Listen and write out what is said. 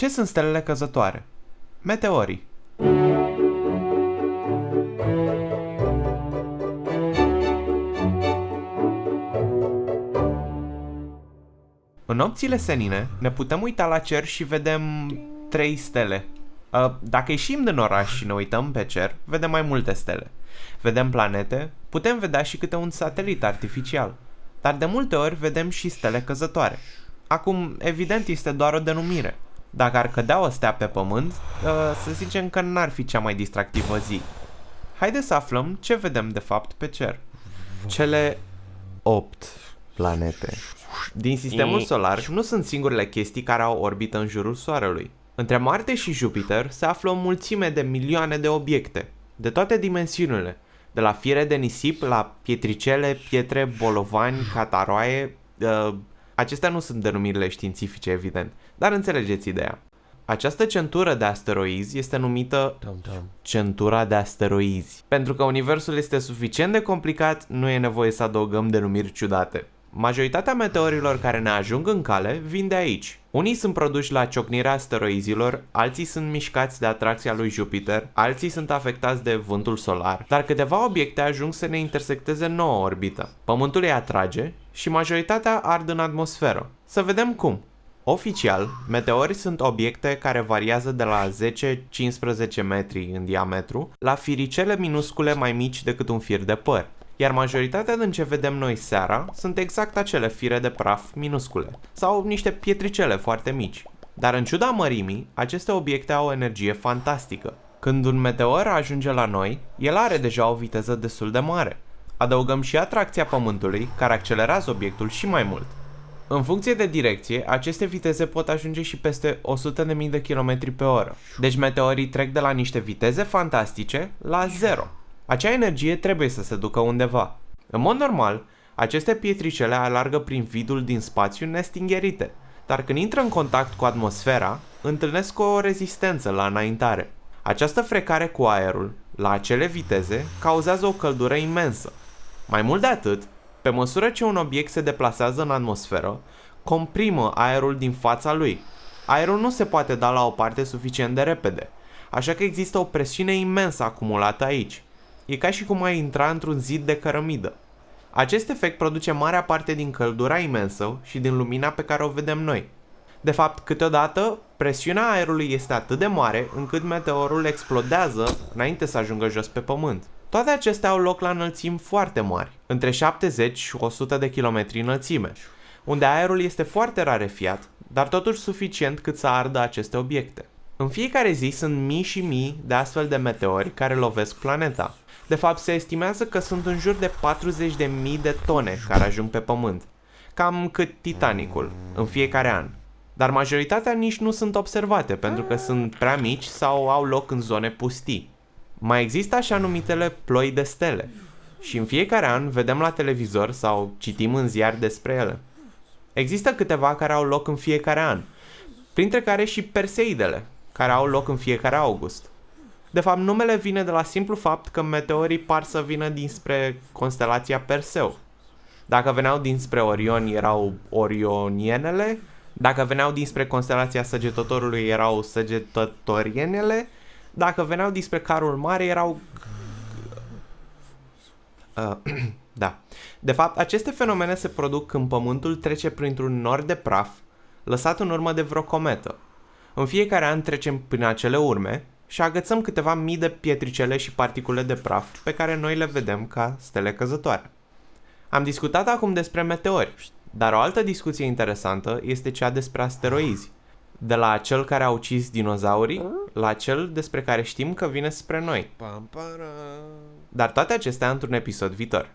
Ce sunt stelele căzătoare? Meteorii. În nopțile senine ne putem uita la cer și vedem 3 stele. Dacă ieșim din oraș și ne uităm pe cer, vedem mai multe stele. Vedem planete, putem vedea și câte un satelit artificial. Dar de multe ori vedem și stele căzătoare. Acum, evident, este doar o denumire. Dacă ar cădea o stea pe pământ, să zicem că n-ar fi cea mai distractivă zi. Haideți să aflăm ce vedem de fapt pe cer. Cele 8 planete din sistemul solar nu sunt singurele chestii care au orbită în jurul Soarelui. Între Marte și Jupiter se află o mulțime de milioane de obiecte, de toate dimensiunile, de la fire de nisip la pietricele, pietre, bolovani, cataroaie. Acestea nu sunt denumirile științifice, evident, dar înțelegeți ideea. Această centură de asteroizi este numită centura de asteroizi. Pentru că universul este suficient de complicat, nu e nevoie să adăugăm denumiri ciudate. Majoritatea meteorilor care ne ajung în cale vin de aici. Unii sunt produși la ciocnirea asteroizilor, alții sunt mișcați de atracția lui Jupiter, alții sunt afectați de vântul solar, dar câteva obiecte ajung să ne intersecteze nouă orbită. Pământul îi atrage și majoritatea ard în atmosferă. Să vedem cum. Oficial, meteorii sunt obiecte care variază de la 10-15 metri în diametru la firicele minuscule mai mici decât un fir de păr. Iar majoritatea din ce vedem noi seara sunt exact acele fire de praf minuscule sau niște pietricele foarte mici. Dar în ciuda mărimii, aceste obiecte au o energie fantastică. Când un meteor ajunge la noi, el are deja o viteză destul de mare. Adăugăm și atracția Pământului, care accelerează obiectul și mai mult. În funcție de direcție, aceste viteze pot ajunge și peste 100.000 de km pe oră. Deci meteorii trec de la niște viteze fantastice la 0. Acea energie trebuie să se ducă undeva. În mod normal, aceste pietricele alargă prin vidul din spațiu nestingherite, dar când intră în contact cu atmosfera, întâlnesc o rezistență la înaintare. Această frecare cu aerul, la acele viteze, cauzează o căldură imensă. Mai mult de atât, pe măsură ce un obiect se deplasează în atmosferă, comprimă aerul din fața lui. Aerul nu se poate da la o parte suficient de repede, așa că există o presiune imensă acumulată aici. E ca și cum ai intra într-un zid de cărămidă. Acest efect produce marea parte din căldura imensă și din lumina pe care o vedem noi. De fapt, câteodată, presiunea aerului este atât de mare încât meteorul explodează înainte să ajungă jos pe pământ. Toate acestea au loc la înălțimi foarte mari, între 70 și 100 de kilometri înălțime, unde aerul este foarte rarefiat, dar totuși suficient cât să ardă aceste obiecte. În fiecare zi sunt mii și mii de astfel de meteori care lovesc planeta. De fapt, se estimează că sunt în jur de 40.000 de tone care ajung pe pământ, cam cât Titanicul, în fiecare an. Dar majoritatea nici nu sunt observate pentru că sunt prea mici sau au loc în zone pustii. Mai există așa numitele ploi de stele și în fiecare an vedem la televizor sau citim în ziar despre ele. Există câteva care au loc în fiecare an, printre care și Perseidele, care au loc în fiecare august. De fapt, numele vine de la simplu fapt că meteorii par să vină dinspre constelația Perseu. Dacă veneau dinspre Orion, erau orionienele. Dacă veneau dinspre constelația Săgetătorului, erau săgetătorienele. Dacă veneau dinspre Carul Mare, erau... Da. De fapt, aceste fenomene se produc când Pământul trece printr-un nor de praf, lăsat în urmă de vreo cometă. În fiecare an trecem prin acele urme și agățăm câteva mii de pietricele și particule de praf pe care noi le vedem ca stele căzătoare. Am discutat acum despre meteori, dar o altă discuție interesantă este cea despre asteroizi. De la cel care a ucis dinozaurii, la cel despre care știm că vine spre noi. Dar toate acestea într-un episod viitor.